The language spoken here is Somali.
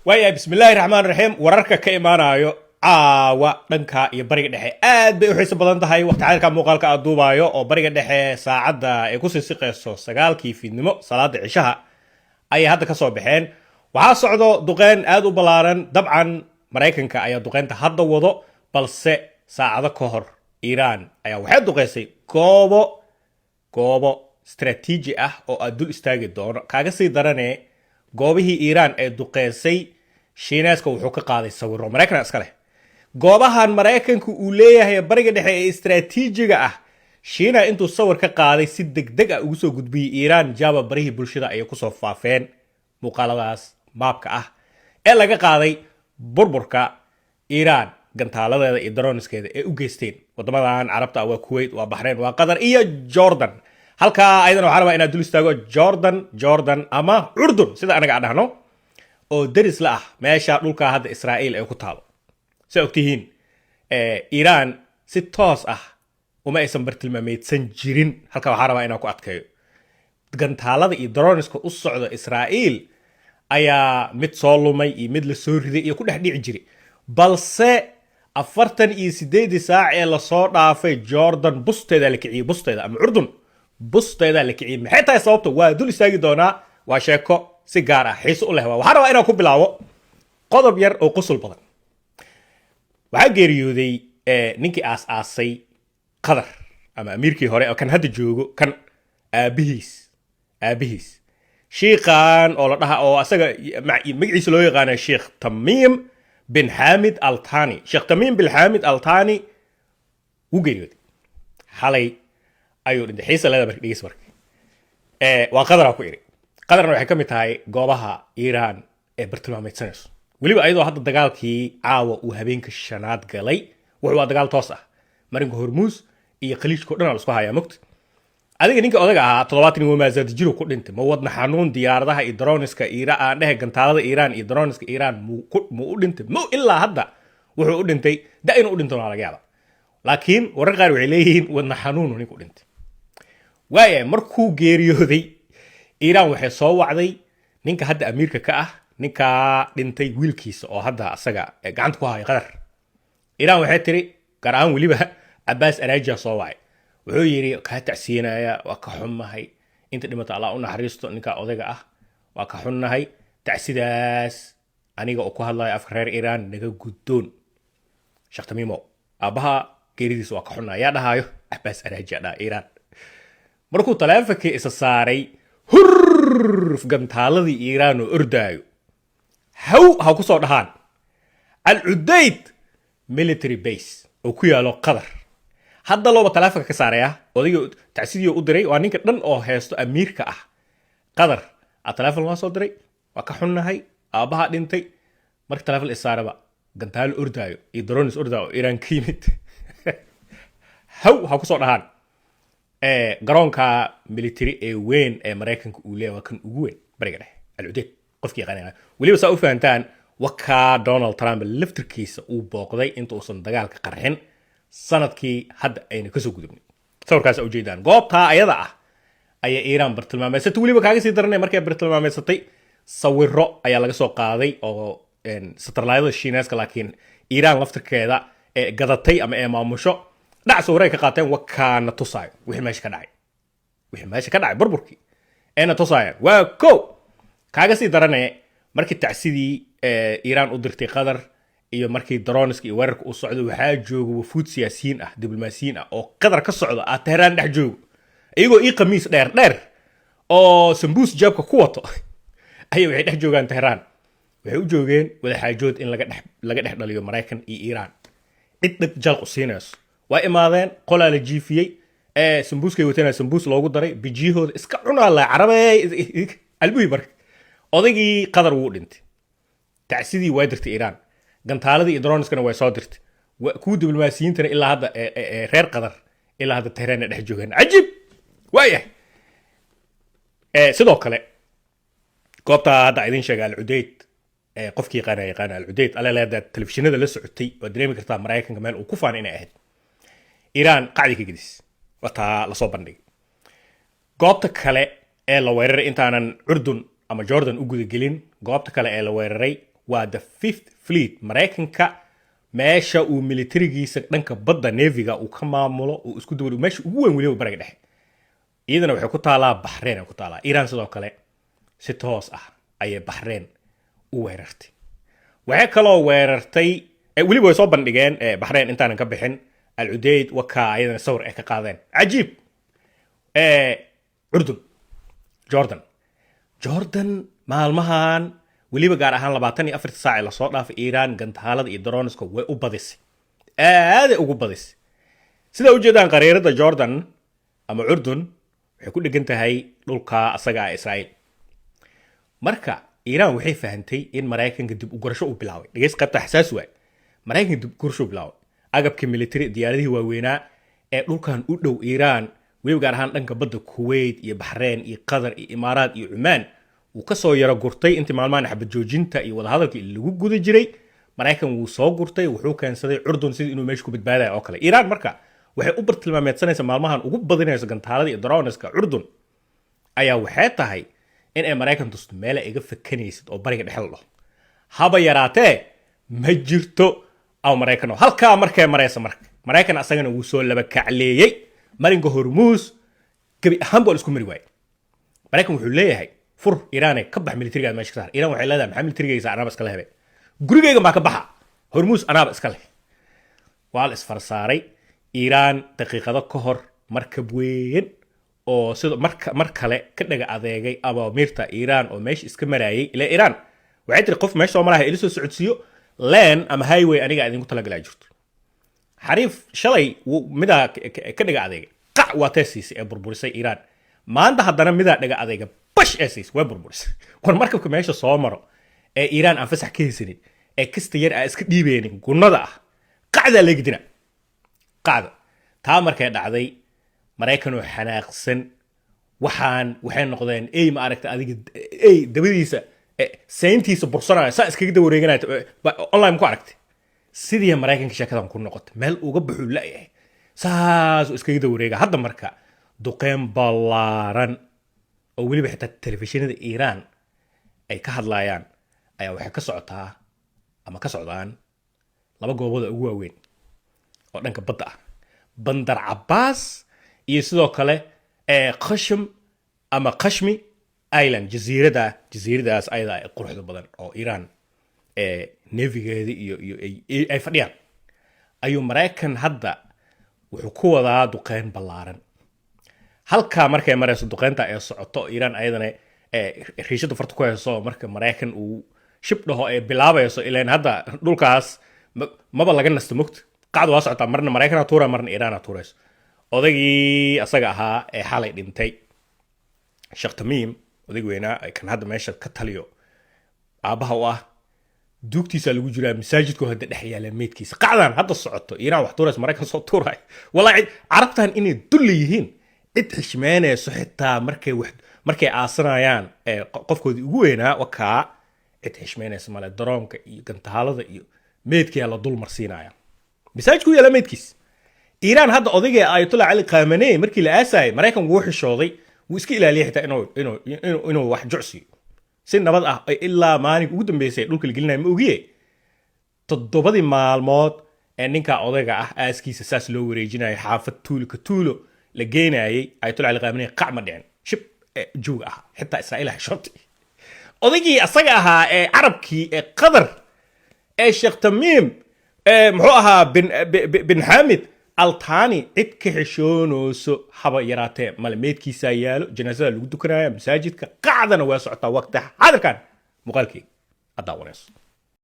waaya bismillaahi raxmaan raxiim wararka ka imaanayo caawa dhanka iyo bariga dhexe aad bay u xiiso badan tahay waqti xadirka muuqaalka aad duubayo oo bariga dhexe saacadda ay ku sii siqeyso 9 fiidnimo salaada cishaha ayay hadda ka soo baxeen waxaa socdo duqeyn aad u ballaaran dabcan maraykanka ayaa duqeynta hadda wado balse saacado ka hor iiraan ayaa waxay duqeysay goobo istaraatiiji ah oo aad dul istaagi doono kaaga sii daranee goobihii iiraan ee duqeysay shiineeska wuxuu ka qaaday sawiro maraykan iska leh goobahan maraykanku uu leeyahay bariga dhexe ee istaraatiijiga ah shiina intuu sawir ka qaaday si degdeg ah ugu soo gudbiyay iiraan jaaba barihii bulshada ayay kusoo faafeen muuqaaladaas maabka ah ee laga qaaday burburka iiraan gantaaladeeda iyo daroniskeeda ee u geysteen wadamadan carabta waa kuwait waa baxrayn waa qatar iyo jordan halkaa ayadana waxaa rabaa inaad dul istaago jordan ama urdun sida anaga aan dhahno oo deris la ah meesha dhulka hadda israa'iil ay ku taalo sida ogtihiin iiraan si toos ah uma aysan bartilmaameedsan jirin halkaa waxaa rabaa inaan ku adkeeyo gantaalada iyo daroniska u socda israa'iil ayaa mid soo lumay iyo mid la soo riday iyo ku dhex dhici jiray balse 48 saac ee lasoo dhaafay jordan busteeda la kiciyey busteeda ama urdun busteeda la kiciyey maxay tahay sababta waa dul istaagi doonaa waa sheeko si gaar ah xiiso u leh waxaa rabaa inaan ku bilaabo qodob yar oo qusul badan waxaa geeriyooday ninkii aas-aasay qatar ama amiirkii hore oo kan hadda joogo kan aabihiis shiiqan oo la dhaha oo asaga magaciisa loo yaqaana sheekh tamiim bin xaamid altani sheekh tamiim bin xaamid altani wuu geeriyooday xalay ayuu dhintay xiisa leeda marka dhegeysa marka waa qadaraa ku iri qadarna waxay ka mid tahay goobaha iiraan ee bartilmaameedsanayso weliba ayadoo hadda dagaalkii caawa uu habeenka shanaad galay wuxuu waa dagaal toos ah marinka hormuus iyo khaliijka o dhan la isku hayaa mogta adiga ninka odaga ahaa 70 maasaad jiro ku dhintay ma wadna xanuun diyaaradaha iyo droniska iiraan dhehe gantaalada iiraan iyo droniska iiraan mu u dhintay mo ilaa hadda wuxuu u dhintay da inuu u dhinto laga yaaba laakiin warar qaar waxay leeyihiin wadna xanuun ninku dhintay waaya markuu geeriyooday iiraan waxay soo wacday ninka hadda amiirka ka ah ninkaa dhintay wiilkiisa oo hadda asaga gacanta ku haya qadar iiraan waxay tiri gaar ahaan weliba cabaas araajiya soo wacay wuxuu yidhi kaa tacsiinaya waa ka xunnahay inta dhimata allah u naxariisto ninkaa odayga ah waa ka xunnahay tacsidaas aniga oo ku hadlaya afka reer iiraan naga guddoon sheekh tamiimo aabbaha geeridiisa waa ka xunnahay yaa dhahaayo cabaas araajiya dhaha iiraan markuu taleefonkii isa saaray hurf gantaaladii iiraan oo ordaayo ha ku soo dhahaan al-cudayd military base oo ku yaalo qatar hadda looba taleefonka ka saaraya odayga tacsidii u diray waa ninka dhan oo heesto amiirka ah qatar taleefon waa soo diray waa ka xunnahay aabbaha dhintay marka taleefon isaaraba gantaalo ordaayo iyo dronis ordaayo oo iiraan ka yimid ha ku soo dhahaan garoonka military ee weyn ee maraykanka uu leeyahay waa kan ugu weyn bariga dhexe al-cudeed qofkii yaqaanaya weliba saa u fahantaan wakaa donald trump laftirkiisa uu booqday inta uusan dagaalka qarxin sanadkii hadda ayna kasoo gudubnay sawirkaas ujeedaan goobtaa ayada ah ayaa iiraan bartilmaameysatay weliba kaaga sii daranay markay bartilmaameysatay sawiro ayaa laga soo qaaday oo satellite shiineeska laakiin iiraan laftirkeeda ee gadatay ama ee maamusho dhac sawiray ka qaateen wakaana tusaayo wixii meesha ka dhacay burburkii eena tusaayaan waa ko kaaga sii daranee markii tacsidii iiraan u dirtay qatar iyo markii daroniska iyo weerarka uu socdo waxaa jooga wafuud siyaasiyiin ah diblomaasiyiin ah oo qatar ka socda teheraan dhex joogo iyagoo ii qamiis dheer oo sambuus jaabka ku wato ayay waxay dhex joogaan teheraan waxay u joogeen wadaxaajood in laga dhex dhaliyo maraykan iyo iiraan cid dhib jalqu siinayso waa imaadeen qolaa la jiifiyey sambuuskay watana sambuus loogu daray bijiyahooda iska cunaa la carabey albuhi marka odaygii qatar wuu dhintay tacsidii waa dirtay iiraan gantaaladii iyo droniskana way soo dirtay kuwa diblomaasiyiintana ilaa hadda reer qatar ilaa hadda teheraan dhex joogaan cajiib waayahay sidoo kale goobtaa hadda idin sheega al-cudeyd qofkii yaqaana al-cudeyd alaleeda telefishinada la socotay waa dareemi kartaa maraykanka meel uu ku faan inay ahayd iiraan qacdi ka gedis wataa lasoo bandhigay goobta kale ee la weeraray intaanan urdun ama jordan u gudagelin goobta kale ee la weeraray waa the fifth fleet maraykanka meesha uu militarigiisa dhanka badda neviga uu ka maamulo uu isku dawado meesha ugu weyn weliba bariga dhexe iyadana waxay ku taalaa baxreen ku taalaa iiraan sidoo kale si toos ah ayay baxreen u weerartay waxay kaloo weerartay weliba way soo bandhigeen baxreen intaanan ka bixin al-Udeyd wakaa ayadana sawir ay ka qaadeen cajiib jordan maalmahan weliba gaar ahaan 24 saac la soo dhaafay iiraan gantaalada iyo droniska way u badisay aad ugu badisay sida u jeedaan qariirada jordan ama urdun waxay ku dhigan tahay dhulka asaga ah Israa'iil marka iiraan waxay fahantay in maraykanka dib u gurasho u bilaabay dhigeys qaybta xasaas waay maraykanka dib u gurasho u bilaabay agabka military diyaaradihii waaweynaa ee dhulkan u dhow iiraan weliba gaar ahaan dhanka badda Kuwait iyo Bahrain iyo Qatar iyo Imaaraat iyo Oman uu ka soo yara gurtay intii maalmahan xabad joojinta iyo wada hadalkii lagu guda jiray maraykan wuu soo gurtay wuxuu keensaday urdun sidii inuu meesha ku badbaadayo oo kale iiraan marka waxay u bartilmaameedsanaysaa maalmahan ugu badinayso gantaalada iyo droniska urdun ayaa waxay tahay in ay maraykan tusto meel ay iga fakanaysid oo bariga dhexe la dhaho haba yaraatee ma jirto aw maraykan halkaa markay maraysa maraykan asagana wuu soo laba kacleeyay marinka hormuus gabi ahaan baa isku mari waayay maraykan wuxuu leeyahay fur iiraan ka bax militariga meesha ka saar iiraan waxay leedahay maxaa militariga anaaba iska leh gurigeyga ma ka baxa hormuus anaaba iska leh waa la isfarsaaray iiraan daqiiqado ka hor markab weyn oo sida mar kale ka dhaga adeegay abamirta iiraan oo meesha iska marayay ila iiraan waxay tiri qof meesha soo marahay ila soo socodsiyo lane ama highway aniga idinku talagalay jirto xariif shalay midaa ka dhaga adeegay qac waa teesiisay ee burburisay iiraan maanta haddana midaa dhaga adeega bash eesis way burburisay war markabka meesha soo maro ee iiraan aan fasax ka haysanin ee kasta yar aan iska dhiibeynin gunnada ah qacdaa leegdina qacda taa markay dhacday maraykan oo xanaaqsan waxay noqdeen ma aragta adiga dabadiisa sayntiisa bursanaya saa iskaga da wareeganaya online ku aragtay sidii maraykanka sheekadan ku noqotay meel uga baxuu la'yahay saasuu iskaga da wareega hadda marka duqeyn ballaaran oo weliba xitaa telefishinada iiraan ay ka hadlayaan ayaa waxay ka socotaa ama ka socdaan laba goobood ugu waaweyn oo dhanka badda ah bandar Cabbaas iyo sidoo kale qashim ama qashmi island jasiiradaas ayada ay quruxda badan oo iiraan nevigeeda iyo ay fadhiyaan ayuu maraykan hadda wuxuu ku wadaa duqeyn ballaaran halkaa markay marayso duqeynta ay socoto iiraan ayadana riishada farta ku hayso marka maraykan uu shib dhaho ay bilaabayso ilaan hadda dhulkaas maba laga nasto mogta qacdu waa socotaa marna maraykan tuura marna iiraan tuurayso odaygii asaga ahaa ee xalay dhintay Sheekh Tamiim odag weynaa kan hadda meesha ka taliyo aabaha u ah duugtiisa lagu jiraa masaajidku hadda dhex yaala meedkiisa qacdan hadda socoto iiraan wax tuurayso maraykan soo tuuray wallahi carabtan inay dulli yihiin cid xishmeynayso xitaa markay aasanayaan qofkoodii ugu weynaa wakaa cid xishmeynayso male daroonka iyo gantaalada iyo meedkiya la dul marsiinaya masaajidku yaala meedkiis iiraan hadda odayga ayatollah Ali Khamenei markii la aasay maraykan wuu xishooday wuu iska ilaaliyay xitaa inuu wax jucsiyo si nabad ah ilaa maalinka ugu dambeysay dhulka la gelinaya ma ogiye 7 maalmood ee ninka odayga ah aaskiisa saas loo wareejinayay xaafad tuulo la geenayay ayatollah Ali Khamenei qacma dhicin shib joog ah xitaa Israa'iil xishooday odaygii asaga ahaa ee carabkii ee Qatar ee Sheekh Tamiim muxuu ahaa bin Hamid Al-Thani cid ka xishoonayso haba yaraatee malmeedkiisa yaalo janaasada lagu dukanaya masaajidka qacdana waa socotaa waqti hadarkan muuqaalkii adaa wareys